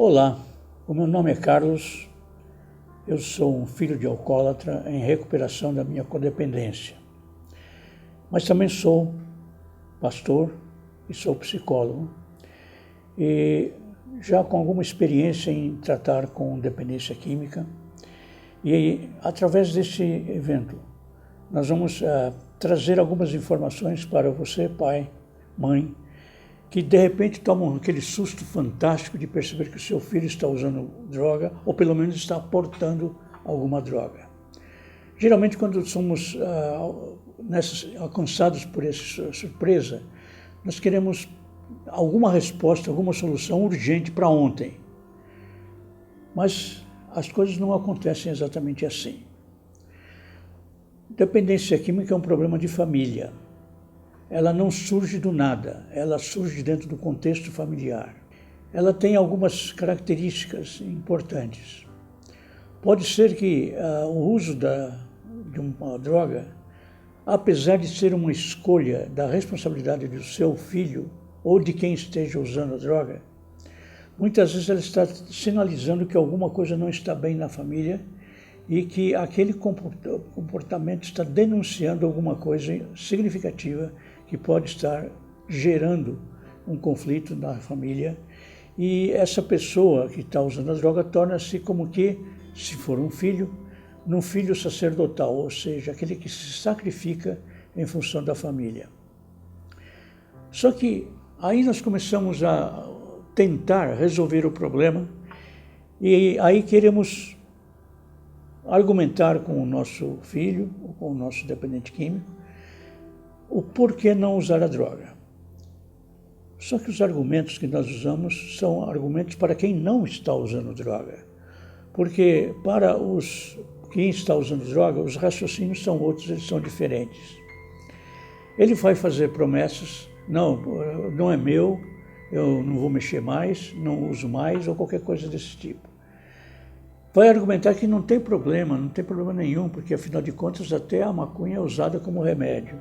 Olá, o meu nome é Carlos, eu sou um filho de alcoólatra em recuperação da minha codependência. Mas também sou pastor e sou psicólogo e já com alguma experiência em tratar com dependência química. E através desse evento nós vamos trazer algumas informações para você, pai, mãe, que de repente tomam aquele susto fantástico de perceber que o seu filho está usando droga ou pelo menos está aportando alguma droga. Geralmente quando somos alcançados por essa surpresa, nós queremos alguma resposta, alguma solução urgente para ontem. Mas as coisas não acontecem exatamente assim. Dependência química é um problema de família. Ela não surge do nada, ela surge dentro do contexto familiar. Ela tem algumas características importantes. Pode ser que o uso de uma droga, apesar de ser uma escolha da responsabilidade do seu filho ou de quem esteja usando a droga, muitas vezes ela está sinalizando que alguma coisa não está bem na família e que aquele comportamento está denunciando alguma coisa significativa que pode estar gerando um conflito na família. E essa pessoa que está usando a droga torna-se como que, se for um filho, num filho sacerdotal, ou seja, aquele que se sacrifica em função da família. Só que aí nós começamos a tentar resolver o problema e aí queremos argumentar com o nosso filho, ou com o nosso dependente químico, o porquê não usar a droga. Só que os argumentos que nós usamos são argumentos para quem não está usando droga. Porque para quem está usando droga, os raciocínios são outros, eles são diferentes. Ele vai fazer promessas, não é meu, eu não vou mexer mais, não uso mais, ou qualquer coisa desse tipo. Vai argumentar que não tem problema nenhum, porque afinal de contas até a maconha é usada como remédio.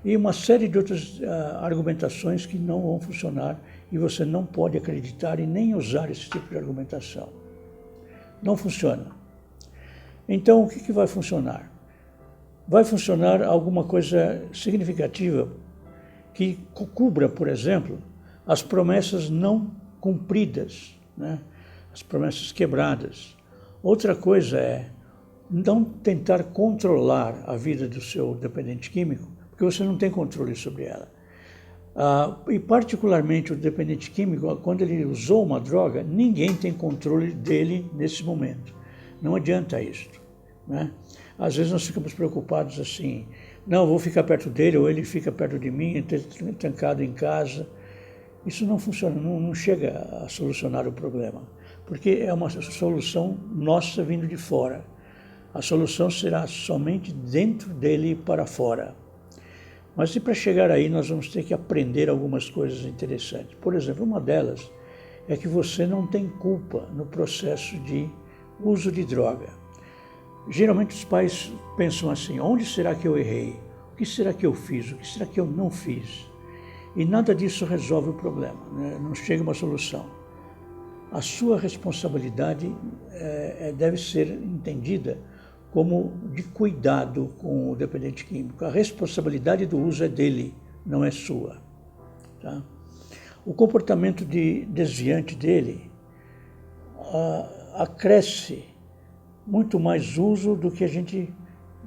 E uma série de outras argumentações que não vão funcionar e você não pode acreditar e nem usar esse tipo de argumentação. Não funciona. Então, o que vai funcionar? Vai funcionar alguma coisa significativa que cubra, por exemplo, as promessas não cumpridas, né? As promessas quebradas. Outra coisa é não tentar controlar a vida do seu dependente químico, porque você não tem controle sobre ela. E particularmente o dependente químico, quando ele usou uma droga, ninguém tem controle dele nesse momento. Não adianta isso, né? Às vezes nós ficamos preocupados assim, não, vou ficar perto dele ou ele fica perto de mim, trancado em casa. Isso não funciona, não chega a solucionar o problema, porque é uma solução nossa vindo de fora. A solução será somente dentro dele e para fora. Mas e para chegar aí nós vamos ter que aprender algumas coisas interessantes. Por exemplo, uma delas é que você não tem culpa no processo de uso de droga. Geralmente os pais pensam assim, onde será que eu errei? O que será que eu fiz? O que será que eu não fiz? E nada disso resolve o problema, né? Não chega a uma solução. A sua responsabilidade deve ser entendida como de cuidado com o dependente químico. A responsabilidade do uso é dele, não é sua. Tá? O comportamento desviante dele acresce muito mais uso do que a gente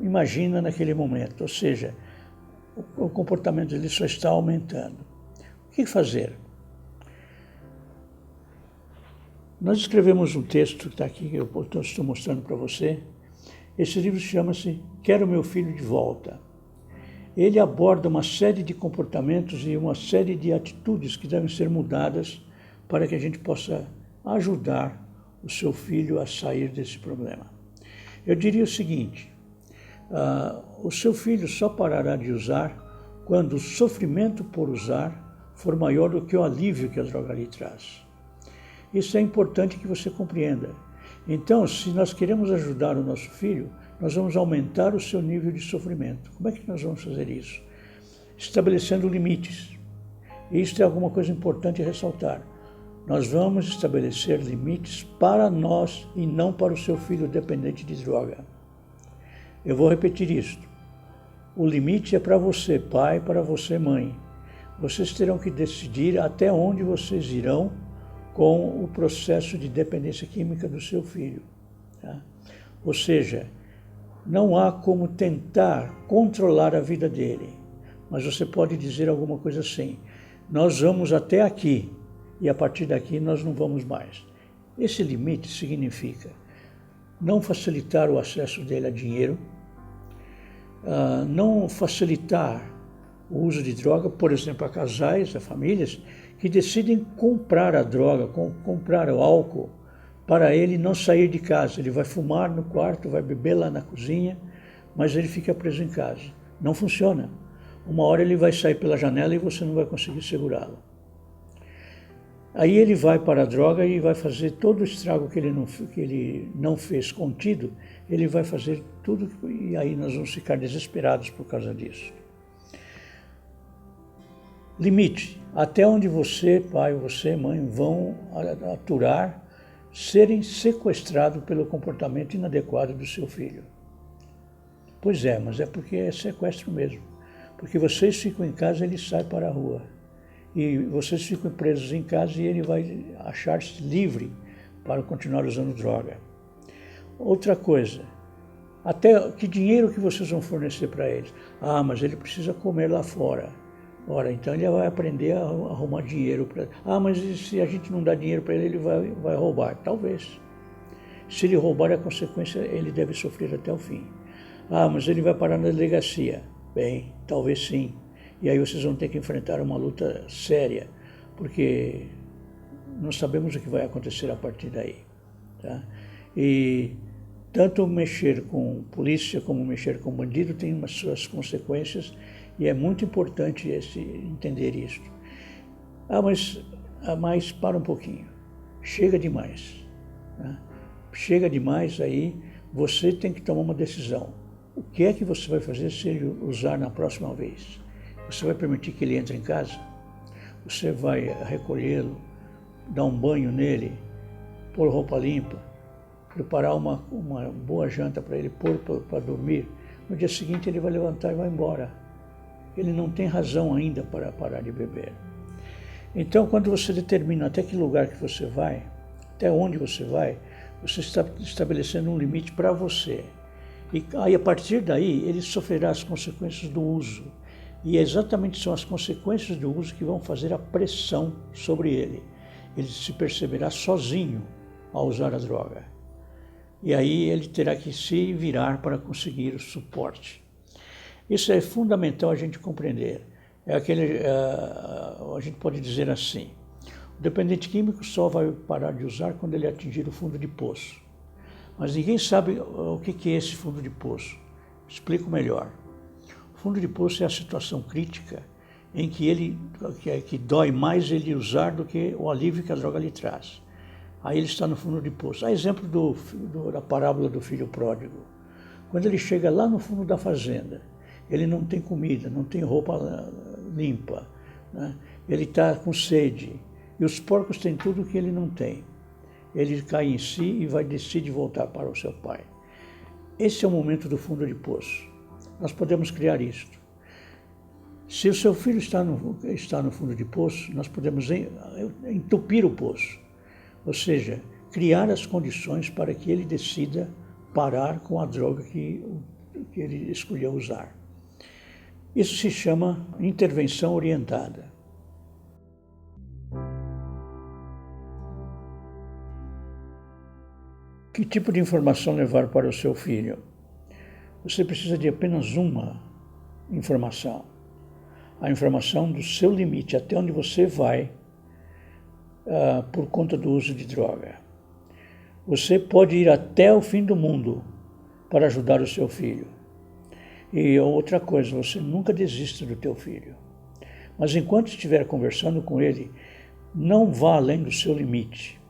imagina naquele momento. Ou seja, o comportamento dele só está aumentando. O que fazer? Nós escrevemos um texto que está aqui, que eu estou mostrando para você. Esse livro chama-se Quero Meu Filho de Volta. Ele aborda uma série de comportamentos e uma série de atitudes que devem ser mudadas para que a gente possa ajudar o seu filho a sair desse problema. Eu diria o seguinte, o seu filho só parará de usar quando o sofrimento por usar for maior do que o alívio que a droga lhe traz. Isso é importante que você compreenda. Então, se nós queremos ajudar o nosso filho, nós vamos aumentar o seu nível de sofrimento. Como é que nós vamos fazer isso? Estabelecendo limites. E isso é alguma coisa importante a ressaltar. Nós vamos estabelecer limites para nós e não para o seu filho dependente de droga. Eu vou repetir isso. O limite é para você, pai, para você, mãe. Vocês terão que decidir até onde vocês irão com o processo de dependência química do seu filho. Tá? Ou seja, não há como tentar controlar a vida dele, mas você pode dizer alguma coisa assim: nós vamos até aqui e a partir daqui nós não vamos mais. Esse limite significa não facilitar o acesso dele a dinheiro, não facilitar o uso de droga, por exemplo, a casais, a famílias que decidem comprar a droga, comprar o álcool, para ele não sair de casa. Ele vai fumar no quarto, vai beber lá na cozinha, mas ele fica preso em casa. Não funciona. Uma hora ele vai sair pela janela e você não vai conseguir segurá-lo. Aí ele vai para a droga e vai fazer todo o estrago que ele não fez contido, ele vai fazer tudo, e aí nós vamos ficar desesperados por causa disso. Limite. Até onde você, pai, você, mãe, vão aturar serem sequestrados pelo comportamento inadequado do seu filho. Pois é, mas é porque é sequestro mesmo. Porque vocês ficam em casa, ele sai para a rua. E vocês ficam presos em casa e ele vai achar-se livre para continuar usando droga. Outra coisa, até que dinheiro que vocês vão fornecer para eles? Ah, mas ele precisa comer lá fora. Ora, então ele vai aprender a arrumar dinheiro. Mas se a gente não dá dinheiro para ele, ele vai roubar. Talvez. Se ele roubar, a consequência ele deve sofrer até o fim. Mas ele vai parar na delegacia. Bem, talvez sim. E aí vocês vão ter que enfrentar uma luta séria, porque não sabemos o que vai acontecer a partir daí. Tá? E tanto mexer com polícia como mexer com bandido tem umas suas consequências, e é muito importante entender isso. Mas para um pouquinho. Chega demais. Tá? Chega demais, aí você tem que tomar uma decisão. O que é que você vai fazer se ele usar na próxima vez? Você vai permitir que ele entre em casa? Você vai recolhê-lo, dar um banho nele, pôr roupa limpa, preparar uma boa janta para ele pôr para dormir? No dia seguinte ele vai levantar e vai embora. Ele não tem razão ainda para parar de beber. Então, quando você determina até que lugar que você vai, até onde você vai, você está estabelecendo um limite para você. E aí, a partir daí, ele sofrerá as consequências do uso. E exatamente são as consequências do uso que vão fazer a pressão sobre ele. Ele se perceberá sozinho ao usar a droga. E aí ele terá que se virar para conseguir o suporte. Isso é fundamental a gente compreender. A gente pode dizer assim: o dependente químico só vai parar de usar quando ele atingir o fundo de poço. Mas ninguém sabe o que é esse fundo de poço. Explico melhor. O fundo de poço é a situação crítica em que dói mais ele usar do que o alívio que a droga lhe traz. Aí ele está no fundo de poço. Há exemplo da parábola do filho pródigo. Quando ele chega lá no fundo da fazenda, ele não tem comida, não tem roupa limpa, né? Ele está com sede, e os porcos têm tudo que ele não tem. Ele cai em si e vai decidir voltar para o seu pai. Esse é o momento do fundo de poço. Nós podemos criar isto. Se o seu filho está no fundo de poço, nós podemos entupir o poço, ou seja, criar as condições para que ele decida parar com a droga que ele escolheu usar. Isso se chama intervenção orientada. Que tipo de informação levar para o seu filho? Você precisa de apenas uma informação. A informação do seu limite, até onde você vai por conta do uso de droga. Você pode ir até o fim do mundo para ajudar o seu filho. E outra coisa, você nunca desista do teu filho. Mas enquanto estiver conversando com ele, não vá além do seu limite.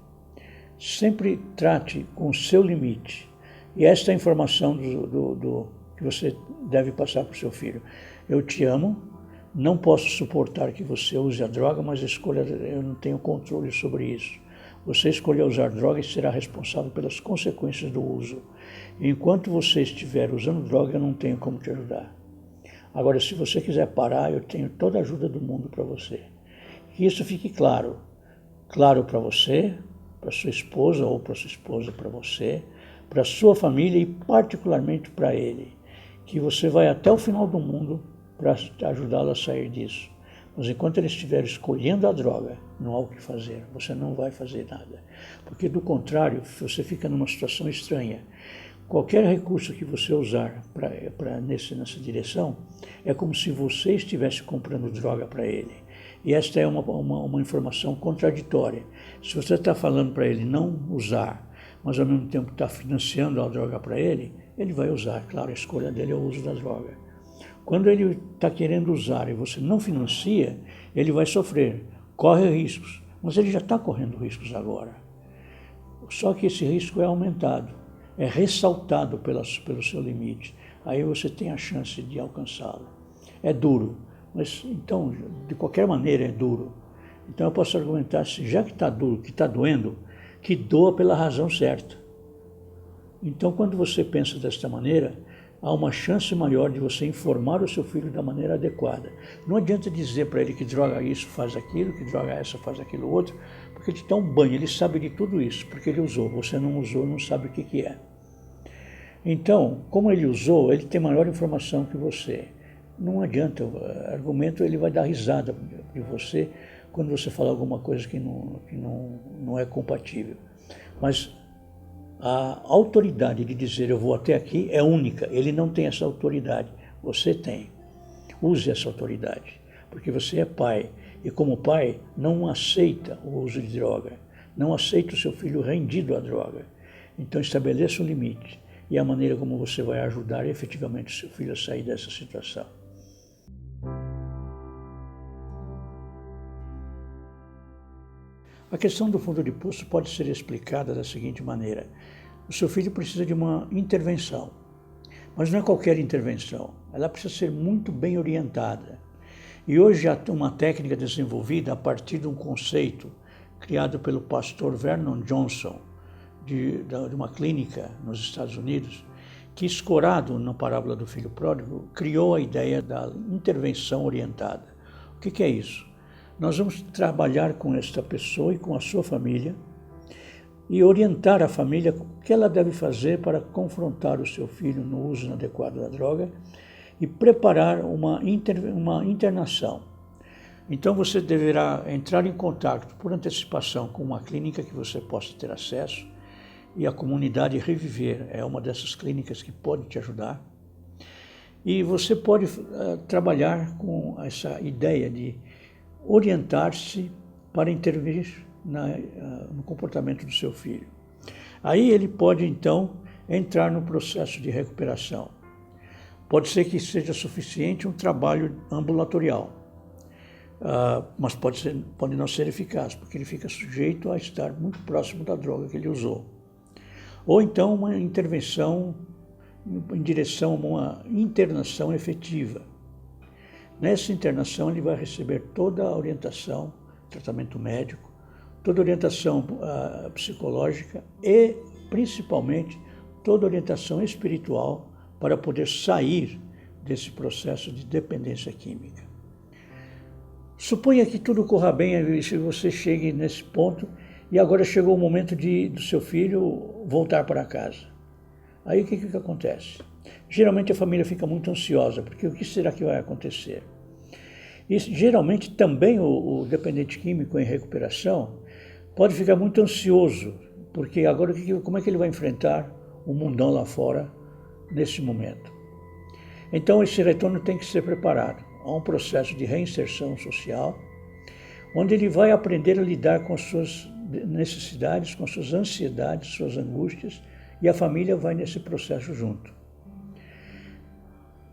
Sempre trate com o seu limite. E esta é a informação que você deve passar para o seu filho. Eu te amo, Não posso suportar que você use a droga, mas eu não tenho controle sobre isso. Você escolheu usar droga e será responsável pelas consequências do uso. Enquanto você estiver usando droga, eu não tenho como te ajudar. Agora, se você quiser parar, eu tenho toda a ajuda do mundo para você. Que isso fique claro. Claro para você, para sua esposa ou para sua esposa, para você, para sua família e particularmente para ele. Que você vai até o final do mundo para ajudá-lo a sair disso. Mas enquanto ele estiver escolhendo a droga, não há o que fazer, você não vai fazer nada. Porque do contrário, você fica numa situação estranha. Qualquer recurso que você usar nessa direção, é como se você estivesse comprando droga para ele. E esta é uma informação contraditória. Se você está falando para ele não usar, mas ao mesmo tempo está financiando a droga para ele vai usar. Claro, a escolha dele é o uso da droga. Quando ele está querendo usar e você não financia, ele vai sofrer, corre riscos, mas ele já está correndo riscos agora. Só que esse risco é aumentado, é ressaltado pelo seu limite. Aí você tem a chance de alcançá-lo. É duro, mas então, de qualquer maneira, é duro. Então eu posso argumentar, já que está duro, que está doendo, que doa pela razão certa. Então, quando você pensa desta maneira, há uma chance maior de você informar o seu filho da maneira adequada. Não adianta dizer para ele que droga isso faz aquilo, que droga essa faz aquilo outro, porque ele dá um banho, ele sabe de tudo isso, porque ele usou. Você não usou, não sabe o que é. Então, como ele usou, ele tem maior informação que você. Não adianta, o argumento ele vai dar risada de você quando você fala alguma coisa que não é compatível. Mas a autoridade de dizer eu vou até aqui é única, ele não tem essa autoridade, você tem. Use essa autoridade, porque você é pai e como pai não aceita o uso de droga, não aceita o seu filho rendido à droga. Então estabeleça um limite e a maneira como você vai ajudar efetivamente o seu filho a sair dessa situação. A questão do fundo de poço pode ser explicada da seguinte maneira. O seu filho precisa de uma intervenção, mas não é qualquer intervenção. Ela precisa ser muito bem orientada. E hoje há uma técnica desenvolvida a partir de um conceito criado pelo pastor Vernon Johnson, de uma clínica nos Estados Unidos, que, escorado na parábola do filho pródigo, criou a ideia da intervenção orientada. O que é isso? Nós vamos trabalhar com esta pessoa e com a sua família e orientar a família o que ela deve fazer para confrontar o seu filho no uso inadequado da droga e preparar uma internação. Então você deverá entrar em contato por antecipação com uma clínica que você possa ter acesso e a comunidade Reviver é uma dessas clínicas que pode te ajudar. E você pode trabalhar com essa ideia de orientar-se para intervir no comportamento do seu filho. Aí ele pode, então, entrar no processo de recuperação. Pode ser que seja suficiente um trabalho ambulatorial, mas pode não ser eficaz, porque ele fica sujeito a estar muito próximo da droga que ele usou. Ou então uma intervenção em direção a uma internação efetiva. Nessa internação ele vai receber toda a orientação, tratamento médico, toda a orientação psicológica e, principalmente, toda a orientação espiritual para poder sair desse processo de dependência química. Suponha que tudo corra bem e você chegue nesse ponto e agora chegou o momento do seu filho voltar para casa. Aí o que acontece? Geralmente a família fica muito ansiosa, porque o que será que vai acontecer? E geralmente também o dependente químico em recuperação pode ficar muito ansioso, porque agora como é que ele vai enfrentar o mundão lá fora nesse momento? Então esse retorno tem que ser preparado. Há um processo de reinserção social, onde ele vai aprender a lidar com as suas necessidades, com as suas ansiedades, suas angústias, e a família vai nesse processo junto.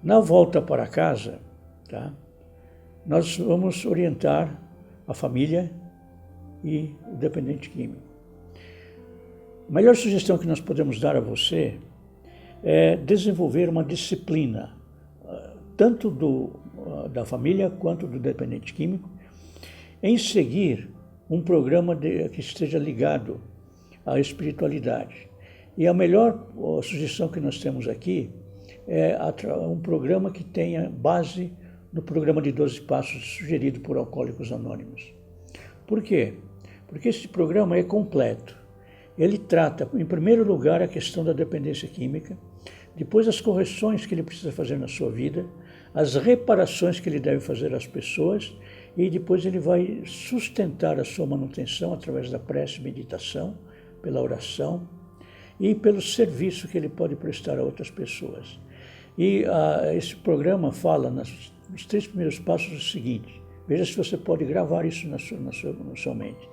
Na volta para casa, nós vamos orientar a família e o dependente químico. A melhor sugestão que nós podemos dar a você é desenvolver uma disciplina, tanto do da família quanto do dependente químico, em seguir um programa que esteja ligado à espiritualidade. E a melhor sugestão que nós temos aqui é um programa que tenha base no programa de 12 Passos sugerido por Alcoólicos Anônimos. Por quê? Porque esse programa é completo. Ele trata, em primeiro lugar, a questão da dependência química, depois as correções que ele precisa fazer na sua vida, as reparações que ele deve fazer às pessoas, e depois ele vai sustentar a sua manutenção através da prece e meditação, pela oração e pelo serviço que ele pode prestar a outras pessoas. E esse programa fala, nos 3 primeiros passos, o seguinte: veja se você pode gravar isso na sua mente.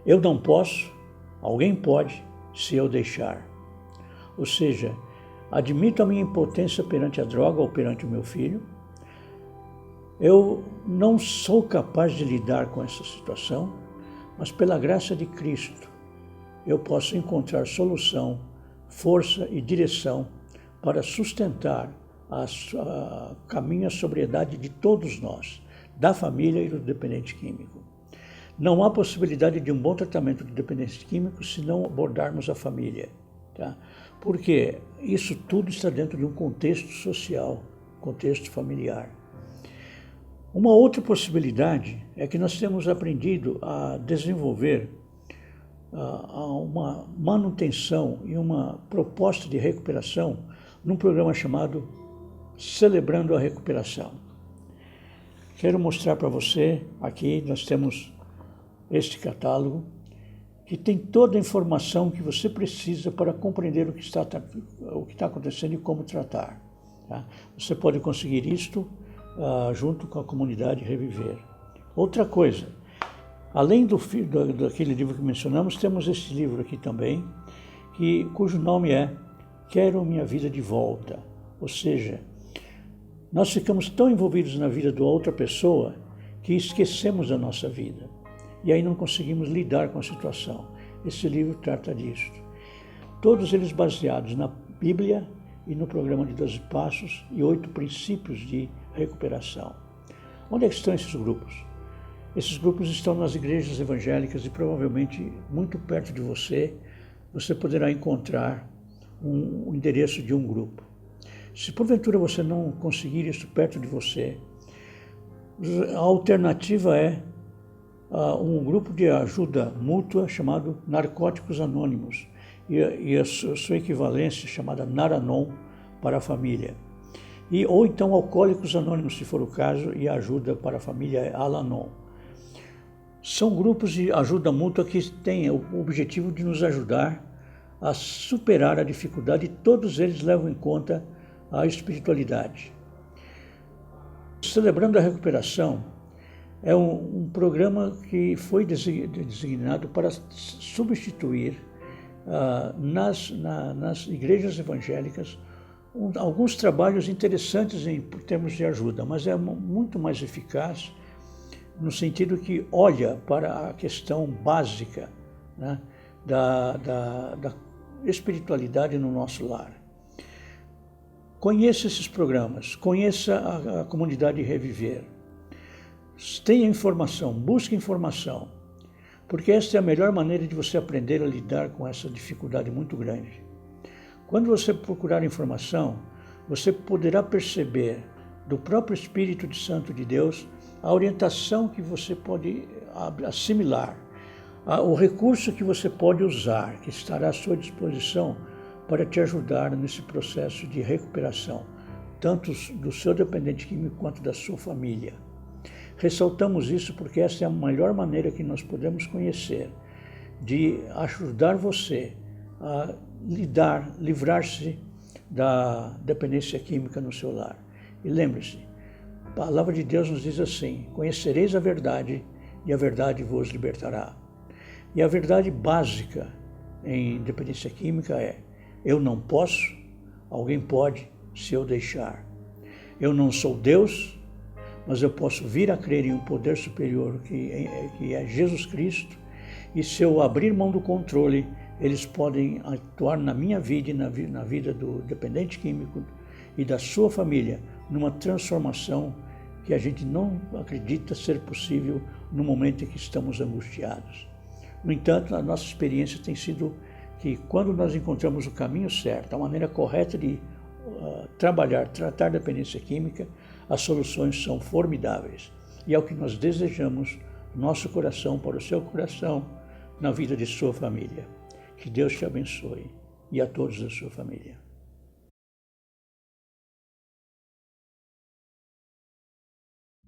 Eu não posso, alguém pode, se eu deixar. Ou seja, admito a minha impotência perante a droga ou perante o meu filho. Eu não sou capaz de lidar com essa situação, mas pela graça de Cristo, eu posso encontrar solução, força e direção para sustentar a caminho à sobriedade de todos nós, da família e do dependente químico. Não há possibilidade de um bom tratamento de dependente químico se não abordarmos a família, tá? Porque isso tudo está dentro de um contexto social, contexto familiar. Uma outra possibilidade é que nós temos aprendido a desenvolver uma manutenção e uma proposta de recuperação num programa chamado Celebrando a Recuperação. Quero mostrar para você, aqui nós temos este catálogo, que tem toda a informação que você precisa para compreender o que está acontecendo e como tratar. Tá? Você pode conseguir isto junto com a comunidade Reviver. Outra coisa, além daquele livro que mencionamos, temos este livro aqui também, cujo nome é Quero Minha Vida de Volta. Ou seja, nós ficamos tão envolvidos na vida de outra pessoa que esquecemos da nossa vida. E aí não conseguimos lidar com a situação. Esse livro trata disso. Todos eles baseados na Bíblia e no programa de 12 Passos e 8 princípios de recuperação. Onde é que estão esses grupos? Esses grupos estão nas igrejas evangélicas e provavelmente muito perto de você poderá encontrar o endereço de um grupo. Se porventura você não conseguir isso perto de você, a alternativa é um grupo de ajuda mútua chamado Narcóticos Anônimos e a sua equivalência chamada Naranon para a família. Ou então Alcoólicos Anônimos, se for o caso, e a ajuda para a família é Al-Anon. São grupos de ajuda mútua que têm o objetivo de nos ajudar a superar a dificuldade e todos eles levam em conta a espiritualidade. Celebrando a Recuperação é um programa que foi designado para substituir nas igrejas evangélicas alguns trabalhos interessantes em termos de ajuda, mas é muito mais eficaz no sentido que olha para a questão básica, né, da espiritualidade no nosso lar. Conheça esses programas, conheça a comunidade Reviver. Tenha informação, busque informação, porque esta é a melhor maneira de você aprender a lidar com essa dificuldade muito grande. Quando você procurar informação, você poderá perceber do próprio Espírito Santo de Deus a orientação que você pode assimilar, o recurso que você pode usar, que estará à sua disposição para te ajudar nesse processo de recuperação, tanto do seu dependente químico quanto da sua família. Ressaltamos isso porque essa é a melhor maneira que nós podemos conhecer de ajudar você a livrar-se da dependência química no seu lar. E lembre-se, a palavra de Deus nos diz assim: conhecereis a verdade e a verdade vos libertará. E a verdade básica em dependência química é: eu não posso, alguém pode se eu deixar. Eu não sou Deus, mas eu posso vir a crer em um poder superior que é Jesus Cristo, e se eu abrir mão do controle, eles podem atuar na minha vida e na vida do dependente químico e da sua família, numa transformação que a gente não acredita ser possível no momento em que estamos angustiados. No entanto, a nossa experiência tem sido que quando nós encontramos o caminho certo, a maneira correta de tratar dependência química, as soluções são formidáveis. E é o que nós desejamos no nosso coração, para o seu coração, na vida de sua família. Que Deus te abençoe e a todos da sua família.